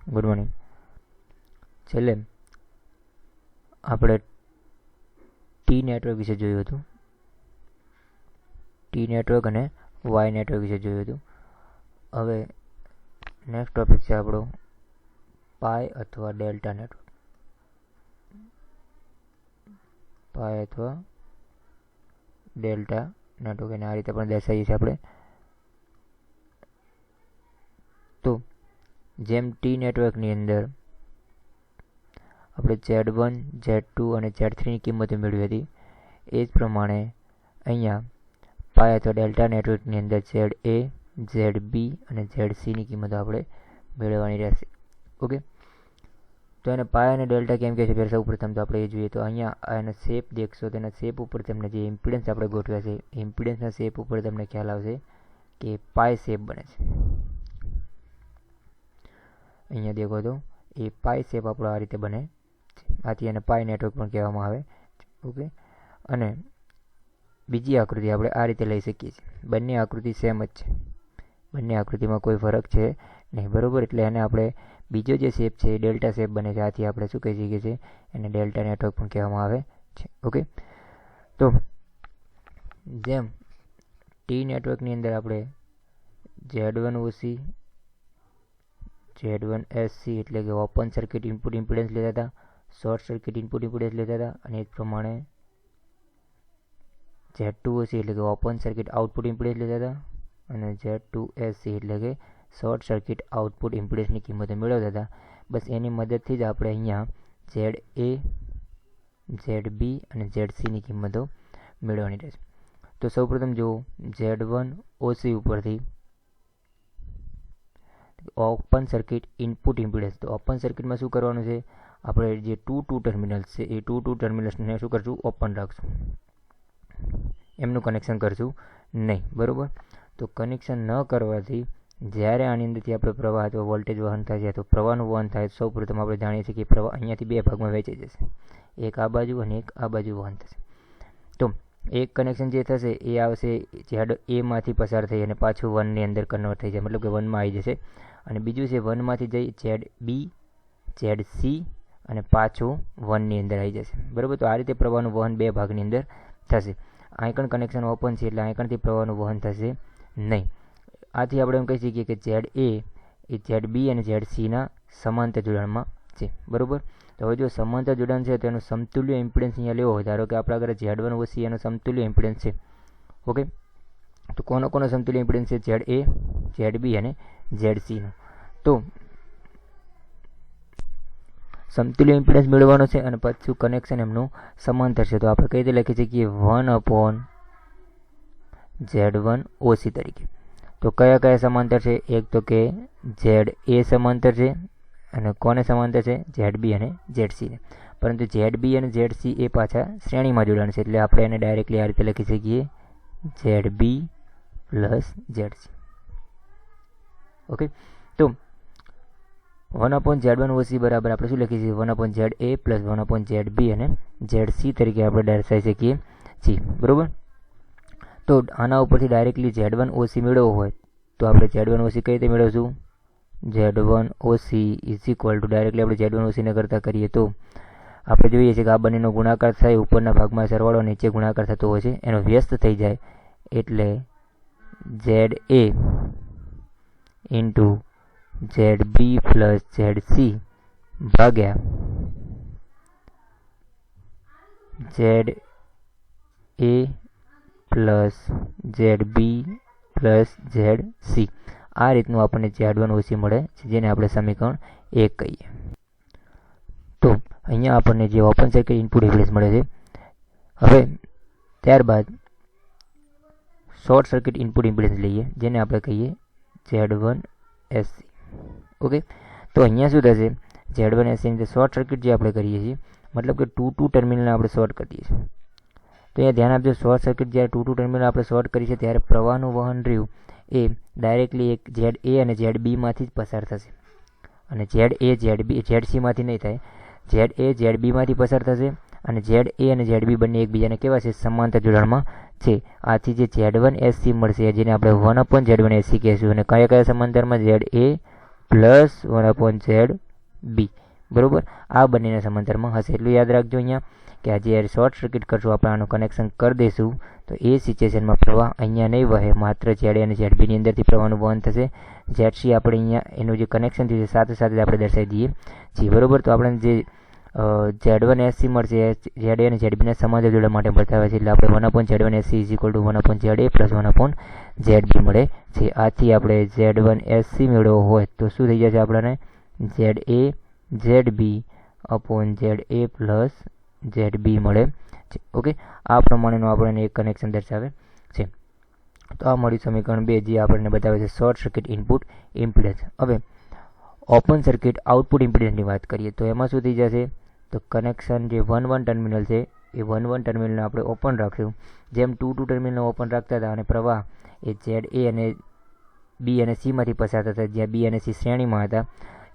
Good morning. છેલ્લે આપણે T network વિશે જોયું હતું. ટી નેટવર્ક અને વાય નેટવર્ક વિશે જોયું હતું. હવે નેક્સ્ટ ટોપિક છે આપણો પાય અથવા ડેલ્ટા નેટવર્ક. પાય અથવા ડેલ્ટા નેટવર્ક એને આ રીતે પણ દર્શાવીએ છીએ આપણે. તો જેમ ટી નેટવર્કની અંદર આપણે Z1, Z2 અને Z3ની કિંમતો મેળવી હતી, એ જ પ્રમાણે અહીંયા પાય અથવા ડેલ્ટા નેટવર્કની અંદર ZA, ZB અને ZCની કિંમતો આપણે મેળવવાની રહેશે. ઓકે, તો એને પાય અને ડેલ્ટા કેમ કહે છે? પહેલાં સૌપ્રથમ તો આપણે એ જોઈએ. તો અહીંયા એનો શેપ દેખશો, તેના શેપ ઉપર તમને જે ઇમ્પિડન્સ આપણે ગોઠવ્યા છે, ઇમ્પિડન્સના શેપ ઉપર તમને ખ્યાલ આવશે કે પાય શેપ બને છે. અહીંયા દેખો તો એ પાય શેપ આપણો આ રીતે બને છે. આથી એને પાય નેટવર્ક પણ કહેવામાં આવે છે. ઓકે, અને બીજી આકૃતિ આપણે આ રીતે લઈ શકીએ છીએ. બંને આકૃતિ સેમ જ છે, બંને આકૃતિમાં કોઈ ફરક છે નહીં, બરાબર. એટલે એને આપણે બીજો જે શેપ છે એ ડેલ્ટા શેપ બને છે. આથી આપણે શું કહી શકીએ છીએ? એને ડેલ્ટા નેટવર્ક પણ કહેવામાં આવે છે. ઓકે, તો જેમ ટી નેટવર્કની અંદર આપણે Z1OC, Z1SC એટલે કે ઓપન સર્કિટ ઇનપુટ ઇમ્પિડન્સ લેતા હતા, શોર્ટ સર્કિટ ઇનપુટ ઇમ્પિડન્સ લેતા હતા, અને એ જ પ્રમાણે Z2OC એટલે કે ઓપન સર્કિટ આઉટપુટ ઇમ્પિડન્સ લેતા હતા, અને Z2SC એટલે કે શોર્ટ સર્કિટ આઉટપુટ ઇમ્પિડન્સની કિંમતો મેળવતા હતા. બસ એની મદદથી જ આપણે અહીંયા ZA, ZB અને ZCની કિંમતો મેળવવાની રહેશે. તો સૌપ્રથમ જુઓ Z1OC ઉપરથી ઓપન સર્કિટ ઇનપુટ ઇમ્પિડન્સ. તો ઓપન સર્કિટમાં શું કરવાનું છે? આપણે જે ટુ ટર્મિનલ્સ છે એ ટુ ટર્મિનલ્સને શું કરશું? ઓપન રાખશું, એમનું કનેક્શન કરશું નહીં, બરાબર. તો કનેક્શન ન કરવાથી જ્યારે આની અંદરથી આપણે પ્રવાહ અથવા વોલ્ટેજ વહન થાય છે, તો પ્રવાહનું વહન થાય, સૌ પ્રથમ આપણે જાણીએ છીએ કે પ્રવાહ અહીંયાથી બે ભાગમાં વહેંચાઈ જશે. એક આ બાજુ અને એક આ બાજુ વહન થશે. તો એક કનેક્શન જે થશે એ આવશે ZAમાંથી પસાર થઈ અને પાછું 1ની અંદર કન્વર્ટ થઈ જાય, મતલબ કે 1માં આવી જશે. અને બીજું છે 1માંથી જઈ ZB, ZC અને પાછું 1ની અંદર આવી જશે, બરાબર. તો આ રીતે પ્રવાહનું વહન બે ભાગની અંદર થશે. આઈકન કનેક્શન ઓપન છે એટલે આઈકનથી પ્રવાહનું વહન થશે નહીં. આથી આપણે એમ કહી શકીએ કે ZA એ ZB અને ZCના સમાંતર જોડાણમાં છે, બરાબર. તો હવે જો સમાંતર જોડાણ છે તો એનું સમતુલ્ય ઇમ્પિડન્સ અહીંયા લેવો હોય, ધારો કે આપણા આગળ Z1OC એનો સમતુલ્ય ઇમ્પિડન્સ છે. ઓકે, તો કોનો સમતુલ્ય ઇમ્પિડન્સ છે? ZA, ZB અને ZCનો. તો સમતુલ્ય ઇમ્પિડન્સ મેળવવાનો છે અને પછી કનેક્શન એમનું સમાંતર છે. તો આપણે કઈ રીતે લખી શકીએ? 1/Z1OC તરીકે. તો કયા કયા સમાંતર છે? એક તો કે ZA સમાંતર છે, અને કોને સમાંતર છે? ZB અને ZC ને. પરંતુ ZB અને ZC એ પાછા શ્રેણીમાં જોડાણ છે, એટલે આપણે એને ડાયરેક્ટલી આ રીતે લખી શકીએ ZB પ્લસ ZC. ઓકે, તો 1/Z1OC બરાબર આપણે શું લખી શકીએ? 1/ZA પ્લસ 1/ZB અને ZC તરીકે આપણે દર્શાવી શકીએ છીએ, બરાબર. તો આના ઉપરથી ડાયરેક્ટલી Z1OC મેળવવો હોય તો આપણે Z1OC કઈ રીતે મેળવશું? Z1OC is equal two directly આપણે Z1OC ને કરતાં કરીએ તો આપણે જોઈએ છીએ કે આ બંનેનો ગુણાકાર થાય, ઉપરના ભાગમાં સરવાળો, નીચે ગુણાકાર થતો હોય છે, એનો વ્યસ્ત થઈ જાય, એટલે ZA into ZB plus ZC ભાગ્યા ZA plus ZB plus ZC. આ રીતનું આપણને Z1OC મળે છે, જેને આપણે સમીકરણ 1 કહીએ. તો અહીંયા આપણને જે ઓપન સર્કિટ ઇનપુટ ઇમ્પિડન્સ મળે છે. હવે ત્યારબાદ શોર્ટ સર્કિટ ઇનપુટ ઇમ્પિડન્સ લઈએ, જેને આપણે કહીએ Z1SC. ઓકે, તો અહીંયા શું થશે? Z1SC ની શોર્ટ સર્કિટ જે આપણે કરીએ છીએ, મતલબ કે ટુ ટર્મિનલ આપણે શોર્ટ કરીએ છીએ. તો અહીંયા ધ્યાન આપજો, શોર્ટ સર્કિટ જ્યારે ટુ ટર્મિનલ આપણે શોર્ટ કરીએ છીએ ત્યારે પ્રવાહનું વહન રહ્યું એ ડાયરેક્ટલી એક ZA અને ZBમાંથી જ પસાર થશે, અને ZA ZB ZCમાંથી નહીં થાય. ZA ZBમાંથી પસાર થશે, અને ZA અને ZB બંને એકબીજાને કેવા છે? સમાંતર જોડાણમાં છે. આથી જે Z1SC મળશે, જેને આપણે 1/Z1SC કહેશું, અને કયા કયા સમાંતરમાં? ZA પ્લસ 1/ZB, બરાબર. આ બંનેના સમાંતરમાં હશે. એટલું યાદ રાખજો અહીંયા કે આ જ્યારે શોર્ટ સર્કિટ કરશું આપણે આનું કનેક્શન કરી દઈશું તો એ સિચ્યુએશનમાં પ્રવાહ અહીંયા નહીં વહે, માત્ર ZA અને ZBની અંદરથી પ્રવાહનું વહન થશે. ZC આપણે અહીંયા એનું જે કનેક્શન થયું છે સાથે સાથે આપણે દર્શાવી દઈએ છીએ, બરાબર. તો આપણે જે Z1SC મળશે ZA અને ZBના સમાંતર જોડવા માટે બતાવે છે, એટલે આપણે 1/Z1SC = 1/ZA પ્લસ 1/ZB મળે છે. આથી આપણે Z1SC મેળવવો હોય તો શું થઈ જશે આપણને ZA ZB ZA plus ZB મળે છે. ઓકે, આ પ્રમાણેનું આપણને એક કનેક્શન દર્શાવે છે. તો આ મળ્યું સમીકરણ 2, જે આપણને બતાવે છે શોર્ટ સર્કિટ ઇનપુટ ઇમ્પિડન્સ. હવે ઓપન સર્કિટ આઉટપુટ ઇમ્પિડન્સની વાત કરીએ તો એમાં શું થઈ જશે, તો કનેક્શન જે 1-1 ટર્મિનલ છે એ 1-1 ટર્મિનલને આપણે ઓપન રાખશું. જેમ 2-2 ટર્મિનલ ઓપન રાખતા હતા અને પ્રવાહ એ ZA અને B અને C માંથી પસાર થતા, જ્યાં B અને C શ્રેણીમાં હતા,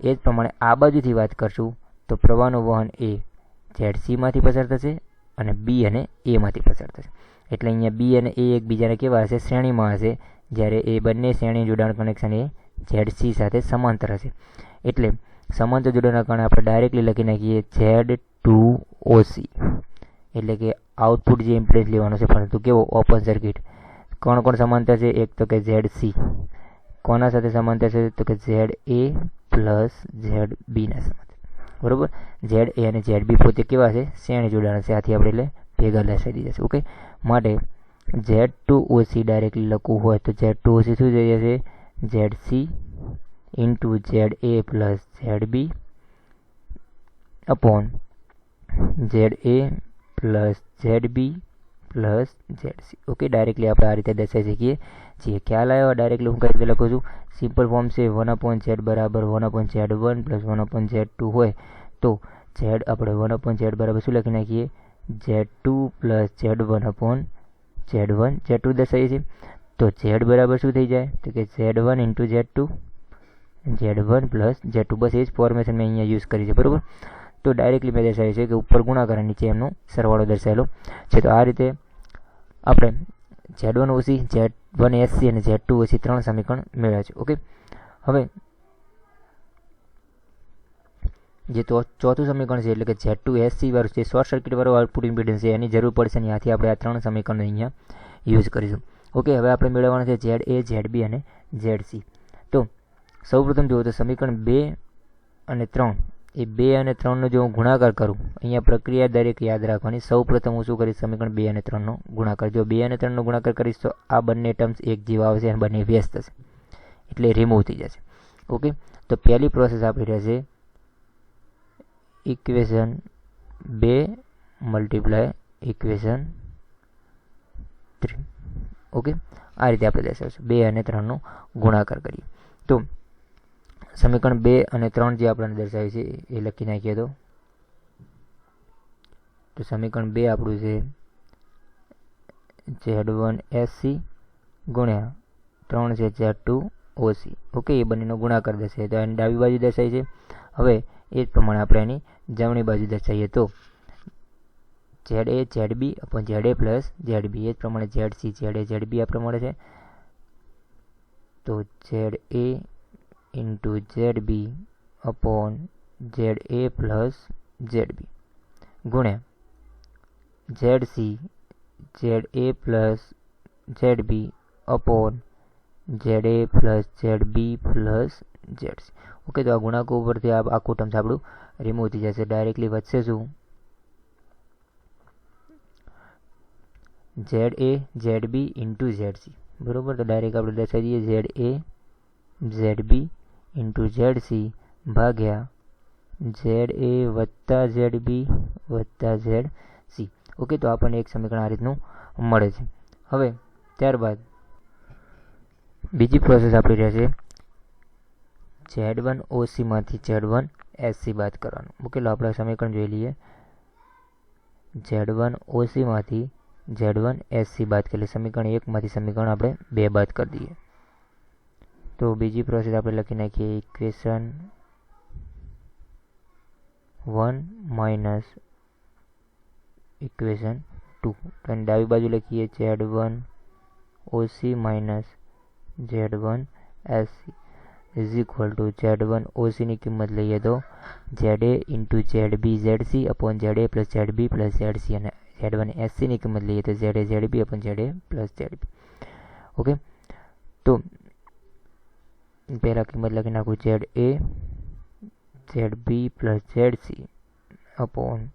એ જ પ્રમાણે આ બાજુથી વાત કરશું તો પ્રવાહનું વહન એ ZC માંથી પસાર થશે અને B અને A માંથી પસાર થશે. એટલે અહીંયા B અને A એકબીજાને કેવા હશે, શ્રેણીમાં હશે, જ્યારે એ બંને શ્રેણી જોડાણ કનેક્શન એ ZC સાથે સમાંતર હશે. એટલે સમાંતર જોડાણના કારણે આપણે ડાયરેક્ટલી લખી નાખીએ Z2OC, એટલે કે આઉટપુટ જે ઇમ્પિડન્સ લેવાનો છે, પરંતુ કેવો ઓપન સર્કિટ. કોણ કોણ સમાંતર છે, એક તો કે ZC કોના સાથે સમાંતર છે, તો કે ZA પ્લસ ZBના સમાંતર, બરાબર. ZA અને ZB પોતે કેવા છે, શ્રેણી જોડાણ છે, આથી આપણે એટલે ભેગા દર્શાવી દીધા છે. ઓકે, માટે Z2OC ડાયરેક્ટલી લખવું હોય તો Z2OC શું થઈ જશે, ZC into ZA plus ZB upon ZA plus ZB plus ZC. Okay, directly આપણે આ રીતે દર્શાવી શકીએ છીએ. ખ્યાલ આવ્યો? ડાયરેક્ટલી હું કઈ રીતે લખું છું, સિમ્પલ ફોર્મ છે 1/Z બરાબર 1/Z1 પ્લસ 1/Z2 હોય તો Z આપણે 1/Z બરાબર શું લખી નાખીએ, Z2 પ્લસ Z1/Z1 Z2 દર્શાવીએ છીએ. તો Z બરાબર શું થઈ જાય, તો કે Z1 into Z2 Z1 plus Z2, બસ એ જ ફોર્મેશન મેં અહીંયા યુઝ કરી છે, બરાબર. તો ડાયરેક્ટલી મેં દર્શાવ્યું છે કે ઉપર ગુણાકાર અને નીચે એમનો સરવાળો દર્શાવેલો છે. તો આ રીતે આપણે Z1OC Z1SC અને Z2OC 3 સમીકરણ મેળવ્યા છે. ઓકે, હવે જે ચોથું સમીકરણ છે એટલે કે Z2SC વાળું છે, શોર્ટ સર્કિટ વાળું આઉટપુટ ઇમ્પિડન્સ છે, એની જરૂર પડશે અને આથી આપણે આ 3 સમીકરણો અહીંયા યુઝ કરીશું. ઓકે, હવે આપણે મેળવવાના છે ZA ZB અને ZC. તો સૌપ્રથમ જુઓ તો સમીકરણ 2 અને 3, એ 2 અને 3નો જો હું ગુણાકાર કરું, અહીંયા પ્રક્રિયા દરેક યાદ રાખવાની. સૌપ્રથમ હું શું કરીશ, સમીકરણ 2 અને 3નો ગુણાકાર, જો 2 અને 3નો ગુણાકાર કરીશ તો આ બંને ટર્મ્સ એક જેવા આવશે અને બંને વ્યસ્ત થશે, એટલે રિમૂવ થઈ જશે. ઓકે, તો પહેલી પ્રોસેસ આપણી રહેશે ઇક્વેશન 2 મલ્ટીપ્લાય ઇક્વેશન 3. ઓકે, આ રીતે આપણે દર્શાવીશું 2 અને 3નો ગુણાકાર કરીએ તો સમીકરણ 2 અને 3 જે આપણને દર્શાવ્યું છે એ લખી નાખીએ તો સમીકરણ 2 આપણું છે Z1SC ગુણ્યા 3 છે Z2OC. ઓકે, એ બંનેનો ગુણાકાર દર્શાવીએ તો એની ડાબી બાજુ દર્શાવી છે. હવે એ જ પ્રમાણે આપણે એની જમણી બાજુ દર્શાવીએ તો ZA ZB upon ZA plus ZB, એ જ પ્રમાણે ZC ZA ZB આ પ્રમાણે છે. તો ZA into ZB upon ZA plus ZB ગુણ્યા ZC ZA plus ZB upon ZA plus ZB plus ZC. Okay, તો આ ગુણાકાર ઉપરથી આ આખું ટર્મ્સ આપણું રિમૂવ થઈ જશે. ડાયરેક્ટલી વધશે શું, ZA ZB ઇન્ટુ ZC, બરાબર. તો ડાયરેક્ટ આપણે દર્શાવી દઈએ ZA ZB ઇન્ટુ ZC ભાગ્યા ZA વત્તા ZB વત્તા ZC. ઓકે, તો આપણને એક સમીકરણ આ રીતનું મળે છે. હવે ત્યારબાદ બીજી પ્રોસેસ આપણી રહેશે Z1OC માંથી Z1SC બાદ કરવાનું. ઓકે, આપણે સમીકરણ જોઈ લઈએ. Z1OC માંથી Z1SC બાદ કરીએ, સમીકરણ 1 માંથી સમીકરણ આપણે 2 બાદ કરી દઈએ. તો બીજી પ્રોસેસ આપણે લખી નાખીએ ઇક્વેશન 1 માઇનસ ઇક્વેશન 2. તો એની ડાબી બાજુ લખીએ Z1OC minus Z1SC. Is equal two Z1 OCની કિંમત લઈએ તો ZA into ZB ZC upon ZA plus ZB plus ZC, અને Z1 SCની કિંમત લઈએ તો ZA ZB upon ZA plus ZB. Okay, તો પહેલાં કિંમત લખી નાખું ZA ZB plus ZC upon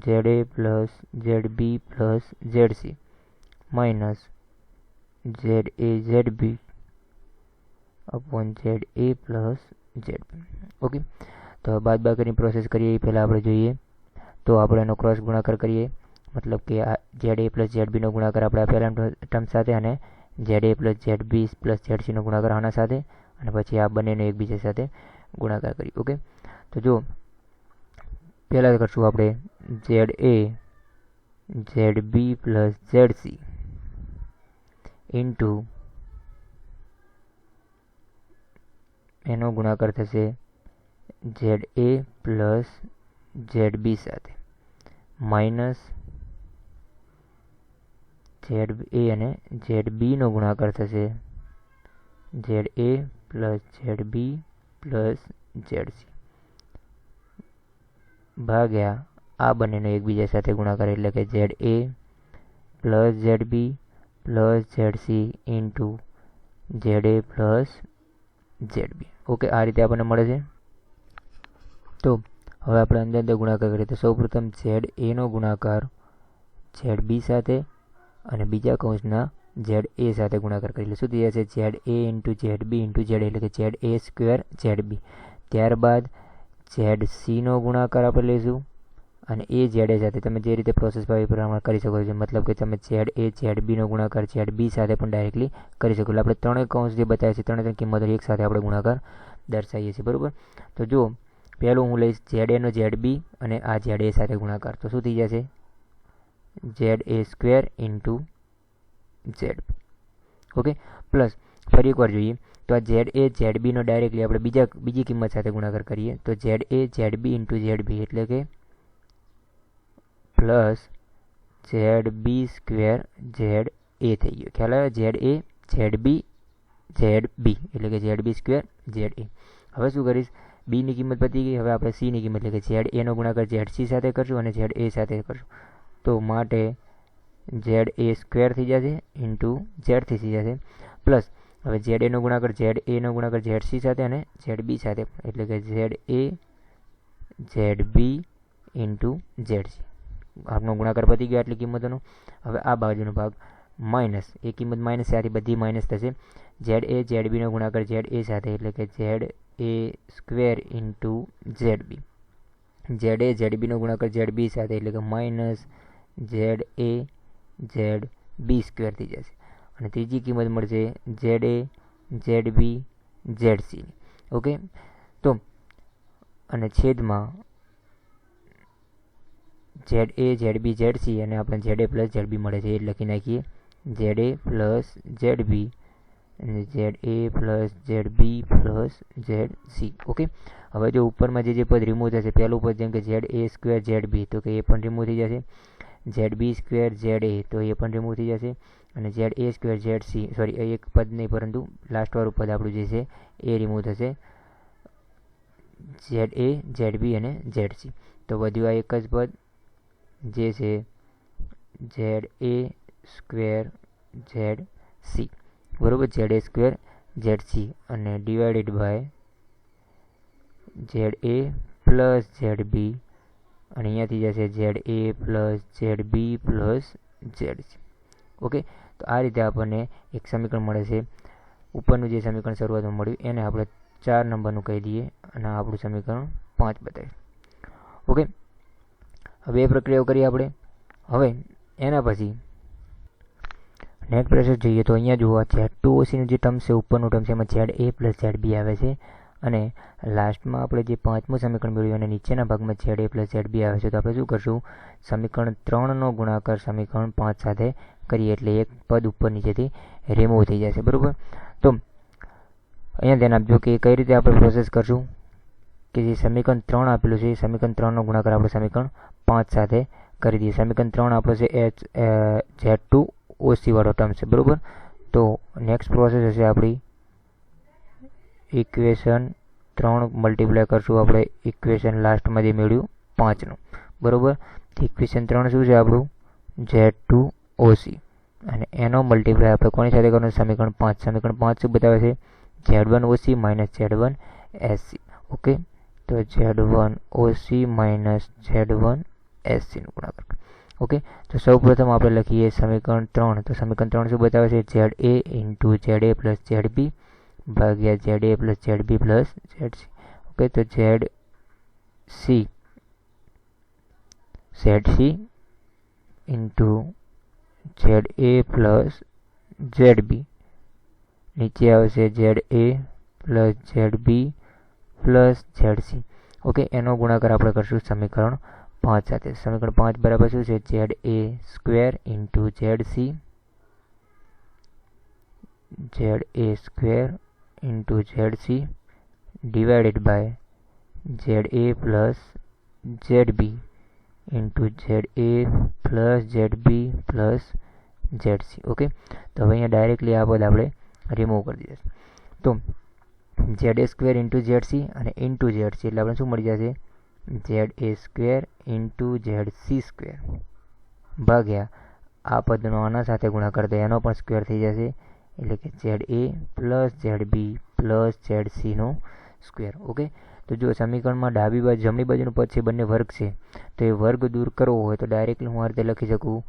ZA plus ZB plus ZC minus ZA ZB upon ZA plus ZB. Okay, તો બાદબાકીની પ્રોસેસ કરીએ એ પહેલાં આપણે જોઈએ તો આપણે એનો ક્રોસ ગુણાકાર કરીએ, મતલબ કે આ ZA પ્લસ ZBનો ગુણાકાર આપણે આ પહેલા ટર્મ સાથે અને ZA પ્લસ ZB પ્લસ ZCનો ગુણાકાર આના સાથે, અને પછી આ બંનેનો એકબીજા સાથે ગુણાકાર કરીએ. ઓકે, તો જો પહેલાં કરશું આપણે ZA ZB plus ZC into એનો ગુણાકાર થશે ZA પ્લસ ZB સાથે માઇનસ ZA અને ZBનો ગુણાકાર થશે ZA plus ZB plus ZC ભાગ્યા આ બંનેનો એકબીજા સાથે ગુણાકાર, એટલે કે ZA plus ZB plus ZC into ZA plus ZB. Okay, આ રીતે આપણને મળે છે. તો હવે આપણે અંદર ગુણાકાર કરીએ તો સૌપ્રથમ ZA નો ગુણાકાર ZB સાથે અને બીજા કૌંસના ZA સાથે ગુણાકાર કરી લઈશું. શું થઈ જશે? ZA into ZB into ZA, એટલે કે ZA સ્ક્વેર ZB. ત્યારબાદ ZCનો ગુણાકાર આપણે લઈશું અને એ ZA સાથે તમે જે રીતે પ્રોસેસ ભાવે પ્રમાણે કરી શકો છો, મતલબ કે તમે ZA ZBનો ગુણાકાર ZB સાથે પણ ડાયરેક્ટલી કરી શકો. એટલે આપણે ત્રણેય કૌંસ જે બતાવે છે ત્રણે કિંમતો એક સાથે આપણે ગુણાકાર દર્શાવીએ છીએ. બરાબર, તો જો પહેલું હું લઈશ ZA નો ZB અને આ ZA સાથે ગુણાકાર, તો શું થઈ જશે? ZA square into ZB. Okay, plus ફરી એકવાર જોઈએ તો આ ZA ZBનો ડાયરેક્ટલી આપણે બીજી કિંમત સાથે ગુણાકાર કરીએ તો ZA ZB ઇન્ટુ ZB, એટલે કે પ્લસ ZB સ્ક્વેર ZA થઈ ગયો. ખ્યાલ આવે? ZA ZB ZB એટલે કે ZB સ્ક્વેર ZA. હવે શું કરીશ? બીની કિંમત પતી ગઈ, હવે આપણે સીની કિંમત એટલે કે ZA નો ગુણાકાર ZC સાથે કરશું અને ZA સાથે કરશું, તો માટે ZA સ્ક્વેર થઈ જશે ઇન્ટુ ZC થઈ જશે, પ્લસ હવે ZA નો ગુણાકાર ZC સાથે અને ZB સાથે, એટલે કે ZA ZB ઇન્ટુ ZC. આપનો ગુણાકાર પતી ગયો આટલી કિંમતોનો. હવે આ બાજુનો ભાગ માઇનસ, એ કિંમત માઇનસ ત્યાંથી બધી માઇનસ થશે. ZA ZBનો ગુણાકાર ZA સાથે, એટલે કે ZA square into ZB. ZA ZBનો ગુણાકાર ZB સાથે, એટલે કે માઇનસ ZA ZB સ્ક્વેર થઈ જશે. અને ત્રીજી કિંમત મળશે ZA ZB ZC. ઓકે, તો અને છેદમાં ZA ZB ZC અને આપણે ZA પ્લસ ZB મળે છે એ લખી નાખીએ. ZA પ્લસ ZB અને ZA plus ZB plus ZC. Okay, હવે જો ઉપરમાં જે પદ રિમૂવ થશે, પહેલું પદ જેમ કે ZA સ્ક્વેર ZB, તો કે એ પણ રિમૂવ થઈ જશે. ZB સ્ક્વેર ZA, તો એ પણ રિમૂવ થઈ જશે. અને ZA સ્ક્વેર ZC, સોરી એક પદ નહીં પરંતુ લાસ્ટવાળું પદ આપણું જે છે એ રિમૂવ થશે. ZA ZB અને ZC, તો વધ્યું આ એક જ પદ જે છે ZA સ્ક્વેર ZC. બરાબર, ZA સ્ક્વેર ZC અને divided by ZA plus ZB, અને અહીંયાથી જશે ZA plus ZB plus ZC. Okay, તો આ રીતે આપણને એક સમીકરણ મળે છે. ઉપરનું જે સમીકરણ શરૂઆતમાં મળ્યું એને આપણે 4 નંબરનું કહી દઈએ અને આપણું સમીકરણ 5 બતાવીએ. ઓકે, હવે એ પ્રક્રિયાઓ કરીએ આપણે. હવે એના પછી નેટ પ્રેશર જોઈએ તો અહીંયા જુઓ Z2OCનું જે ટર્મ છે, ઉપરનું ટર્મ છે, એમાં ZA પ્લસ ZB આવે છે, અને લાસ્ટમાં આપણે જે પાંચમું સમીકરણ મેળવ્યું અને નીચેના ભાગમાં ZA પ્લસ ZB આવે છે. તો આપણે શું કરશું? સમીકરણ 3નો ગુણાકાર સમીકરણ 5 સાથે કરીએ, એટલે એક પદ ઉપર નીચેથી રિમૂવ થઈ જશે. બરાબર, તો અહીંયા ધ્યાન આપજો કે કઈ રીતે આપણે પ્રોસેસ કરશું કે જે સમીકરણ 3 આપેલું છે, સમીકરણ 3નો ગુણાકાર આપણે સમીકરણ 5 સાથે કરી દઈએ. સમીકરણ 3 આપણો છે Z2OC વાળો ટર્મ છે. બરાબર, તો નેક્સ્ટ પ્રોસેસ હશે આપણી ઇક્વેશન 3 મલ્ટીપ્લાય કરશું આપણે ઇક્વેશન લાસ્ટમાં જે મેળવ્યું 5નું, બરાબર. ઇક્વેશન 3 શું છે આપણું? Z2OC, અને એનો મલ્ટીપ્લાય આપણે કોની સાથે કરવાનું? સમીકરણ 5. સમીકરણ 5 શું બતાવે છે? Z1OC minus Z1SC. ઓકે, તો Z1OC માઇનસ Z1SC નું ગુણાકાર. ઓકે, તો સૌપ્રથમ આપણે લખીએ સમીકરણ 3. તો સમીકરણ 3 શું બતાવે છે? ZA into ZA plus ZB ભાગ્યા ZA plus ZB plus ZC. Okay, તો ZC into ZA plus ZB, નીચે આવશે ZA plus ZB plus ZC. Okay, એનો ગુણાકાર આપણે કરશું સમીકરણ 5 સાથે. સમીકરણ 5 બરાબર શું છે? ZA square into ZC, ZA square into ZC divided by ZA plus ZB into ZA plus ZB plus ZC. Okay, તો હવે અહીંયા ડાયરેક્ટલી આ પદ આપણે રિમૂવ કરી દઈશું. તો ZA સ્ક્વેર ઇન્ટુ ZC અને ઇન્ટુ ZC એટલે આપણે શું મળી જશે? ZA square into ZC square ભાગ્યા આ પદનો આના સાથે ગુણાકાર તો એનો પણ સ્ક્વેર થઈ જશે, એટલે કે ZA પ્લસ ZB પ્લસ ZCનો સ્ક્વેર. ઓકે, તો જો સમીકરણમાં ડાબી બાજુ જમણી બાજુનું પદ છે બંને વર્ગ છે, તો એ વર્ગ દૂર કરવો હોય તો ડાયરેક્ટલી હું આ રીતે લખી શકું,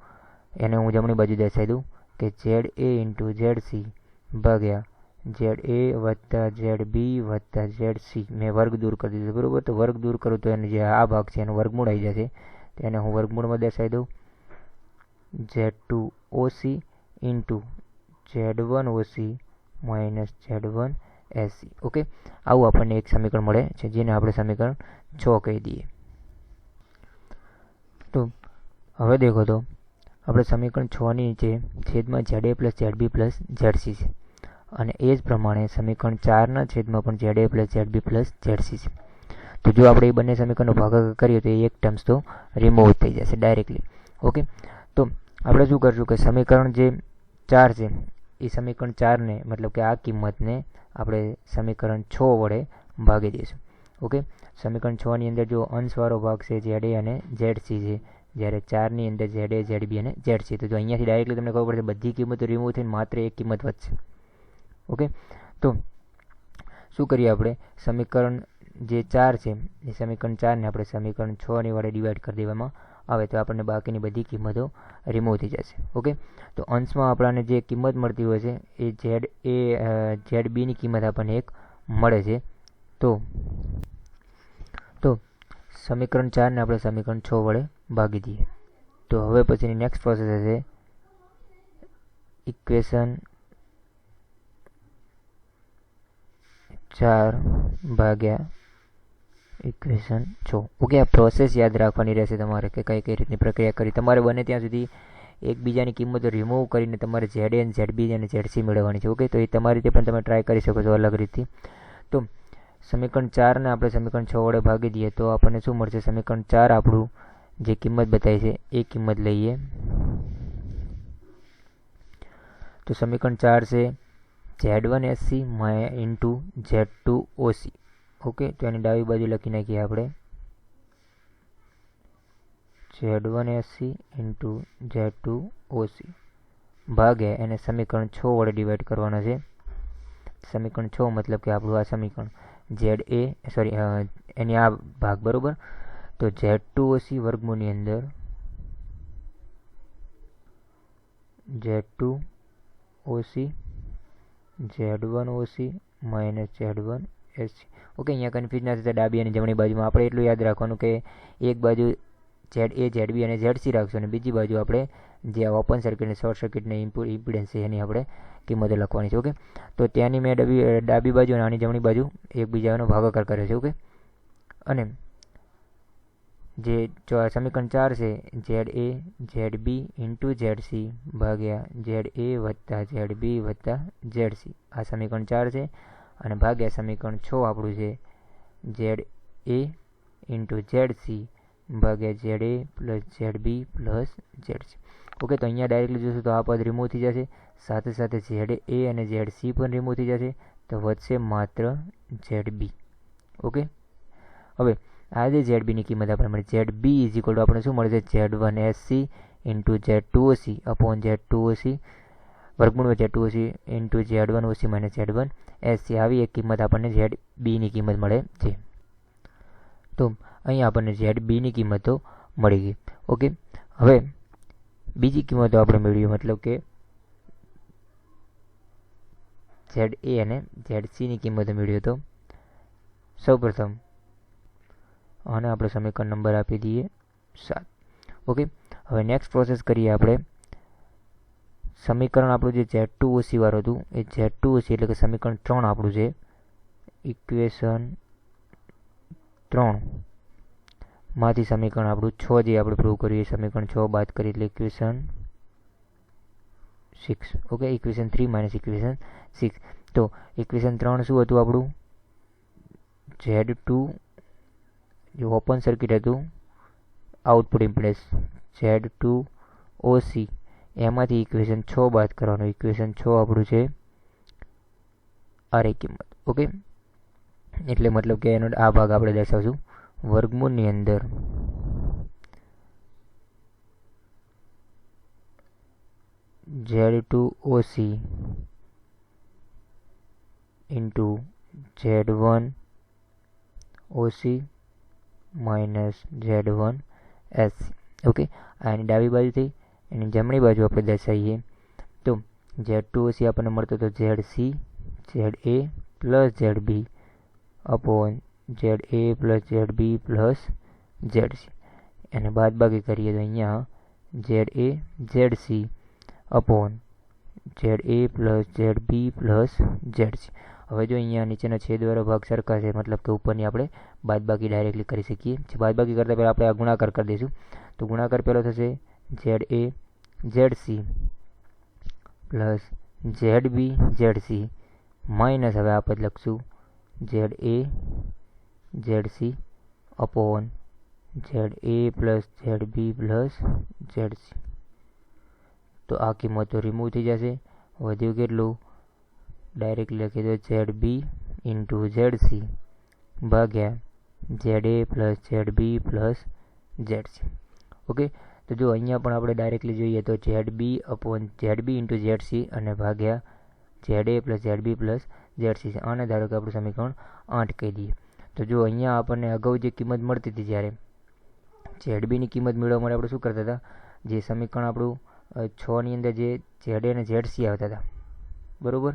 એને હું જમણી બાજુ દર્શાવી દઉં કે ZA ઇન્ટુ ZC ભાગ્યા ZA વત્તા ZB વત્તા ZC. મેં વર્ગ દૂર કરી દીધું, બરાબર. તો વર્ગ દૂર કરું તો એને જે આ ભાગ છે એનું વર્ગમૂળ આવી જશે, તો એને હું વર્ગમૂળમાં દર્શાવી દઉં Z2OC into Z1OC minus Z1SC. Okay, આવું આપણને એક સમીકરણ મળે છે, જેને આપણે સમીકરણ 6 કહી દઈએ. તો હવે દેખો, તો આપણે સમીકરણ 6ની નીચે છેદમાં ZA plus ZB plus ZC છે, અને એ જ પ્રમાણે સમીકરણ 4ના છેદમાં પણ ZA plus ZB plus ZC છે. તો જો આપણે એ બંને સમીકરણનો ભાગાકાર કરીએ તો એ એક ટર્મ્સ તો રિમૂવ થઈ જશે ડાયરેક્ટલી. ઓકે, તો આપણે શું કરશું કે સમીકરણ જે 4 છે એ સમીકરણ 4ને મતલબ કે આ કિંમતને આપણે સમીકરણ 6 વડે ભાગી દઈશું. ઓકે, સમીકરણ 6ની અંદર જો અંશવાળો ભાગ છે ZA અને ZC છે, જ્યારે 4ની અંદર ZA ZB અને ZC. તો જો અહીંયાથી ડાયરેક્ટલી તમને ખબર પડશે બધી કિંમતો રિમૂવ થઈને માત્ર એક કિંમત વધશે. ઓકે, તો શું કરીએ આપણે? સમીકરણ જે 4 છે એ સમીકરણ 4ને આપણે સમીકરણ 6ની વડે ડિવાઈડ કરી દેવામાં આવે તો આપણને બાકીની બધી કિંમતો રિમૂવ થઈ જશે. ઓકે, તો અંશમાં આપણને જે કિંમત મળતી હોય છે એ ZBની કિંમત આપણને એક મળે છે. તો સમીકરણ 4ને આપણે સમીકરણ 6 વડે ભાગી દઈએ. તો હવે પછીની નેક્સ્ટ પ્રોસેસ હશે ઇક્વેશન 4 ભાગ્યા ઇક્વેશન 6. ઓકે, આ પ્રોસેસ યાદ રાખવાની રહેશે તમારે કે કઈ રીતની પ્રક્રિયા કરી. તમારે બને ત્યાં સુધી એકબીજાની કિંમતો રિમૂવ કરીને તમારે ZA અને ZB અને ZC મેળવવાની છે. ઓકે, તો એ તમારી રીતે પણ તમે ટ્રાય કરી શકો છો અલગ રીતથી. તો સમીકરણ 4ને આપણે સમીકરણ 6 વડે ભાગી દઈએ તો આપણને શું મળશે? સમીકરણ 4 આપણું જે કિંમત બતાવી છે એ કિંમત લઈએ તો સમીકરણ 4 છે Z1SC ઇન્ટુ Z2OC. ઓકે, તો એની ડાબી બાજુ લખી નાખીએ આપણે Z1SC ઇન્ટુ Z2OC ભાગ્યા એને સમીકરણ 6 વડે ડિવાઈડ કરવાના છે. સમીકરણ 6 મતલબ કે આપણું આ સમીકરણ એની આ ભાગ, બરોબર. તો Z2OC વર્ગમૂળની અંદર Z2OC Z1OC minus Z1SC. Okay, અહીંયા કન્ફ્યુઝ ના થતા ડાબી અને જમણી બાજુમાં આપણે એટલું યાદ રાખવાનું કે એક બાજુ ZA ZB અને ZC રાખશું અને બીજી બાજુ આપણે જે ઓપન સર્કિટ અને શોર્ટ સર્કિટની ઇમ્પિડન્સ છે એની આપણે કિંમતો લખવાની છે. ઓકે, તો ત્યાંની મેં ડાબી બાજુ અને આની જમણી બાજુ એકબીજાનો ભાગાકાર કર્યો છે. ઓકે, અને જે સમીકરણ 4 છે ZA ZB ઇન્ટુ ZC ભાગ્યા ZA વત્તા ZB વત્તા ZC આ સમીકરણ 4 છે, અને ભાગ્યા સમીકરણ 6 આપણું છે ZA ઇન્ટુ ZC ભાગ્યા ZA plus ZB plus ZC. Okay, તો અહીંયા ડાયરેક્ટલી જોશું તો આ પદ રિમૂવ થઈ જશે, સાથે સાથે ZA અને ZC પણ રિમૂવ થઈ જશે, તો વધશે માત્ર ઝેડ બી. ઓકે, હવે આ જે ઝેડ બીની કિંમત આપણે મળી, Z B is equal to આપણે શું મળે છે, Z1SC into Z2OC upon Z2OC વર્ગમૂળ Z2OC into Z1OC minus Z1SC. આવી એક કિંમત આપણને ઝેડ બીની કિંમત મળે છે. તો અહીંયા આપણને ઝેડ બીની કિંમતો મળી ગઈ. ઓકે, હવે બીજી કિંમતો આપણે મેળવી, મતલબ કે ઝેડ એ અને ઝેડ સીની કિંમતો મેળવ્યો. તો સૌપ્રથમ આને આપણે સમીકરણ નંબર આપી દઈએ 7. ઓકે, હવે નેક્સ્ટ પ્રોસેસ કરીએ આપણે. સમીકરણ આપણું જે Z2OC વાળું હતું એ Z2OC એટલે કે સમીકરણ 3 આપણું છે, ઇક્વેશન 3 માંથી સમીકરણ આપણું 6 જે આપણે પ્રૂવ કર્યું એ સમીકરણ 6 બાદ કરી એટલે equation 6. Okay, equation 3 minus equation 6. તો ઇક્વેશન 3 શું હતું આપણું, Z2 જે ઓપન સર્કિટ હતું આઉટપુટ ઇમ્પિડન્સ Z2OC એમાંથી ઇક્વેશન 6 બાદ કરવાનું. ઇક્વેશન 6 આપણું છે આરે કિંમત. ઓકે, એટલે મતલબ કે એનો આ ભાગ આપણે દર્શાવશું વર્ગમૂળની અંદર Z2OC into Z1OC minus Z1SC. Okay, આ એની ડાબી બાજુ થઈ, એની જમણી બાજુ આપણે દર્શાવીએ તો Z2OC આપણને મળતો હતો ZC ZA plus ZB upon ZA plus ZB plus ZC. એને બાદ બાકી કરીએ તો અહીંયા ZA ZC upon ZA plus ZB plus ZC. હવે જો અહીંયા નીચેના છેદવાળો ભાગ સરખા છે, મતલબ કે ઉપરની આપણે બાદબાકી ડાયરેક્ટલી કરી શકીએ. બાદબાકી કરતાં પહેલાં આપણે આ ગુણાકાર કરી દઈશું. તો ગુણાકાર પહેલો થશે ZA ZC plus ZB ZC minus હવે આ પદ લખશું ZA ZC upon ZA plus ZB plus ZC. તો આ કિંમતો રિમૂવ થઈ જશે. વધ્યું કેટલું, ડાયરેક્ટલી લખી દો ZB ઇન્ટુ ZC ભાગ્યા ZA plus ZB plus ZC. Okay, તો જો અહીંયા પણ આપણે ડાયરેક્ટલી જોઈએ તો ZB upon ZB into ZC અને ભાગ્યા ZA plus ZB plus ZC છે. આને ધારો કે આપણું સમીકરણ 8 કહી દઈએ. તો જો અહીંયા આપણને અગાઉ જે કિંમત મળતી હતી, જ્યારે ZBની કિંમત મેળવવા માટે આપણે શું કરતા હતા, જે સમીકરણ આપણું 6ની અંદર જે ZA અને ZC આવતા હતા, બરાબર,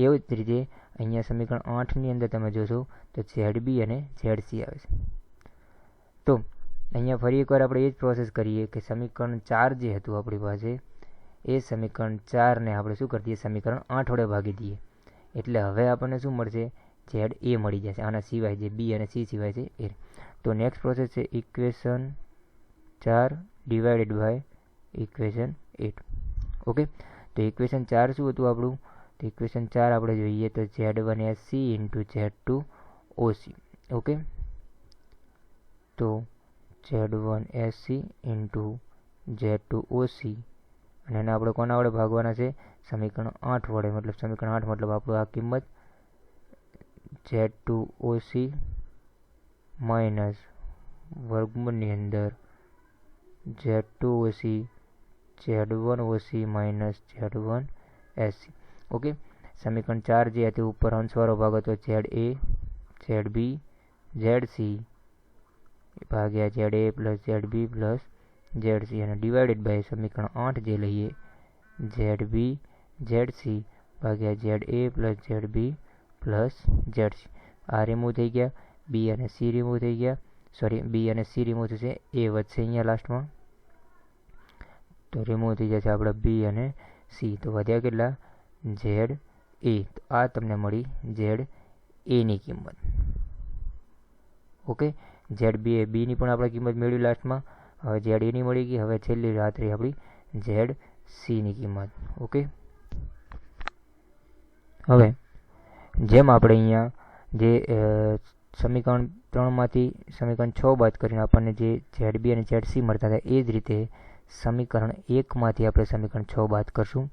એવી જ રીતે અહીંયા સમીકરણ 8ની અંદર તમે જોશો તો ZB અને ZC આવે છે. તો અહીંયા ફરી એકવાર આપણે એ જ પ્રોસેસ કરીએ કે સમીકરણ 4 જે હતું આપણી પાસે, એ સમીકરણ 4ને આપણે શું કરી દઈએ, સમીકરણ 8 વડે ભાગી દઈએ. એટલે હવે આપણને શું મળશે, ZA મળી જશે, આના સિવાય જે બી અને સી સિવાય છે એ. તો નેક્સ્ટ પ્રોસેસ છે equation 4 divided by equation 8. Okay, તો ઇક્વેશન 4 શું હતું આપણું, તો ઇક્વેશન 4 આપણે જોઈએ તો Z1SC ઇન્ટુ Z2OC. ઓકે, તો Z1SC ઇન્ટુ Z2OC અને એને આપણે કોના વડે ભાગવાના છે, સમીકરણ 8 વડે. મતલબ સમીકરણ 8 મતલબ આપણું આ કિંમત Z2OC માઇનસ વર્ગમૂળની અંદર Z2OC Z1OC minus Z1SC. Okay, સમીકરણ 4 જે હતી ઉપર અંશવાળો ભાગ હતો ZA ZB ZC ભાગ્યા ZA plus ZB plus ZC અને ડિવાઇડેડ બાય સમીકરણ 8 જે લઈએ ZB ZC ભાગ્યા ZA plus ZB plus ZC. આ રિમૂવ થઈ ગયા, બી અને સી રિમૂવ થઈ ગયા, સોરી બી અને સી રિમૂવ થશે, એ વધશે અહીંયા લાસ્ટમાં, તો રિમૂવ થઈ જશે આપણા બી અને સી. તો વધ્યા કેટલા, ZA. તો આ તમને મળી ZAની કિંમત. ઓકે, બીની પણ આપણે કિંમત મેળવી લાસ્ટમાં. હવે ZAની મળી ગઈ. હવે છેલ્લી રાત રહી આપણી ZCની કિંમત. ઓકે, હવે જેમ આપણે અહીંયા જે સમીકરણ 3માંથી સમીકરણ 6 બાદ કરીને આપણને જે ZB અને ZC મળતા હતા, એ જ રીતે સમીકરણ 1માંથી આપણે સમીકરણ 6 બાદ કરશું.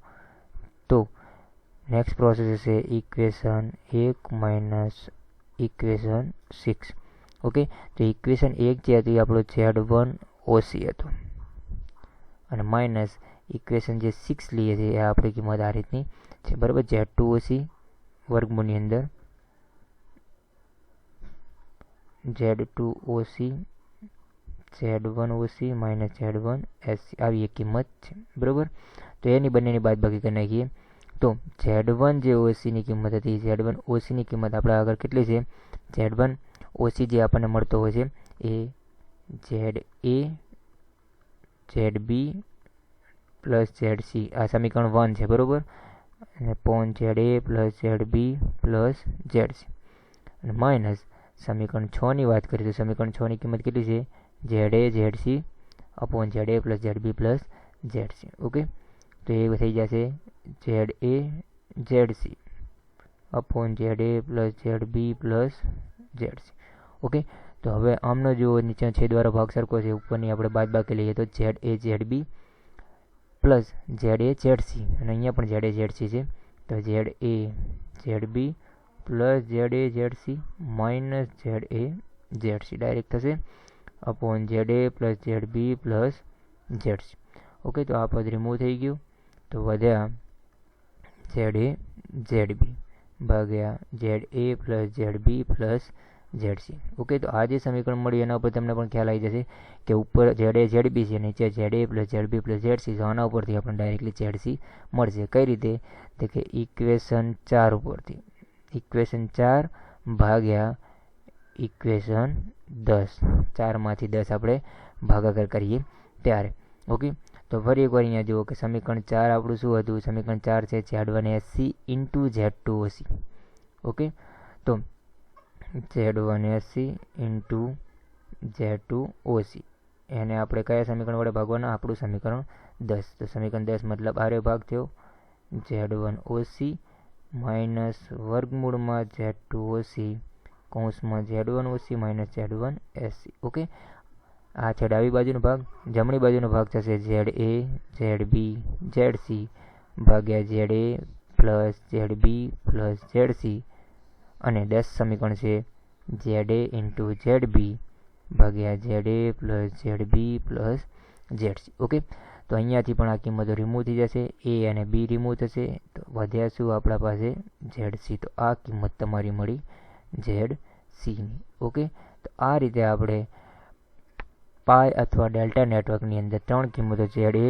તો નેક્સ્ટ પ્રોસેસ છે ઇક્વેશન 1 માઇનસ ઇક્વેશન 6. ઓકે, તો ઇક્વેશન 1 જે હતું એ આપણો Z1 OC હતું અને માઇનસ ઇક્વેશન જે 6 લઈએ છીએ એ આપણી કિંમત આ રીતની છે, બરાબર. Z2 OC વર્ગમૂળની અંદર Z2 OC Z1 OC minus Z1 SC આવી એક કિંમત છે, બરાબર. તો એની બંનેની બાદબાકી કરી નાખીએ તો Z1 જે OCની કિંમત હતી, Z1 OCની કિંમત આપણે આગળ કેટલી છે, Z1 OC જે આપણને મળતો હોય છે એ ZA ZB પ્લસ ZC આ સમીકરણ 1 છે, બરાબર. અને porn ZA plus ZB plus ZC અને માઇનસ સમીકરણ 6 ની વાત કરીએ તો સમીકરણ 6 ની કિંમત કેટલી છે, ZA ZC upon ZA plus ZB plus ZC. Okay, તો એ થઈ જશે ZA ZC upon ZA plus ZB plus ZC. Okay, તો હવે આમનો જો નીચે છેદવાળો ભાગ સરખો છે, ઉપરની આપણે બાદબાકી લઈએ તો ZA ZB plus ZA ZC અને અહીંયા પણ ZA ZC છે, તો ZA ZB plus ZA ZC minus ZA ZC direct થશે upon ZA plus ZB plus ZC. Okay, તો આ પદ રિમૂવ થઈ ગયું, તો વધ્યા ZA ZB ભાગ્યા ZA plus ZB plus ZC. Okay, તો આ જે સમીકરણ મળ્યું એના ઉપર તમને પણ ખ્યાલ આવી જશે કે ઉપર ZA ZB છે, નીચે ZA plus ZB plus ZC, તો આના ઉપરથી આપણને ડાયરેક્ટલી ZC મળશે. કઈ રીતે, તો કે ઇક્વેશન 4 ઉપરથી, ઇક્વેશન 4 ભાગ્યા ઇક્વેશન 10, 4માંથી 10 આપણે ભાગાકાર કરીએ ત્યારે. ઓકે, તો ફરી એકવાર અહીંયા જુઓ કે સમીકરણ 4 આપણું શું હતું, સમીકરણ 4 છે Z1 SC into Z2 OC. Okay, તો Z1 SC into Z2 OC એને આપણે કયા સમીકરણ વડે ભાગવાના, આપણું સમીકરણ 10. તો સમીકરણ 10 મતલબ આરે ભાગ થયો Z1 OC માઇનસ વર્ગમૂળમાં Z2 OC કૌંસમાં Z1 OC minus Z1 SC. Okay, આ છે ડાબી બાજુનો ભાગ. જમણી બાજુનો ભાગ થશે ZA ZB ZC ભાગ્યા ZA plus ZB plus ZC અને 10 સમીકરણ છે ZA ઇન્ટુ ZB ભાગ્યા ZA plus ZB plus ZC. Okay, તો અહીંયાથી પણ આ કિંમતો રિમૂવ થઈ જશે, A અને B રિમૂવ થશે, તો વધ્યા શું આપણા પાસે ZC. તો આ કિંમત તમારી મળી ZCની. ઓકે, તો આ રીતે આપણે પાઈ અથવા ડેલ્ટા નેટવર્કની અંદર 3 કિંમતો ZA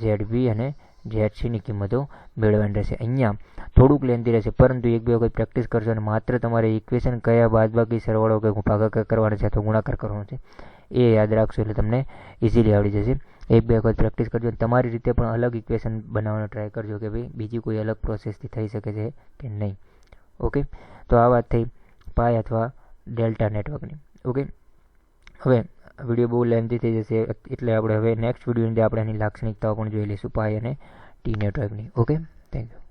ZB અને ZCની કિંમતો મેળવવાની રહેશે. અહીંયા થોડુંક લેન્થી રહેશે, પરંતુ એક બે વખત પ્રેક્ટિસ કરશો અને માત્ર તમારે ઇક્વેશન કયા બાદબાકી સરવાળો કે ભાગાકાર કરવાનો છે અથવા ગુણાકાર કરવાનો છે એ યાદ રાખશો એટલે તમને ઇઝીલી આવડી જશે. એક બે વખત પ્રેક્ટિસ કરજો, તમારી રીતે પણ અલગ ઇક્વેશન બનાવવાનો ટ્રાય કરજો કે ભાઈ બીજી કોઈ અલગ પ્રોસેસથી થઈ શકે છે કે નહીં. ઓકે, તો આ વાત થઈ પાઈ અથવા ડેલ્ટા નેટવર્કની. ઓકે, હવે વિડીયો બહુ લેન્થી થઈ જશે એટલે આપણે હવે નેક્સ્ટ વિડીયોની અંદર આપણે એની લાક્ષણિકતાઓ પણ જોઈ લઈશું પાઈ અને ટી નેટવર્કની. Okay, thank you.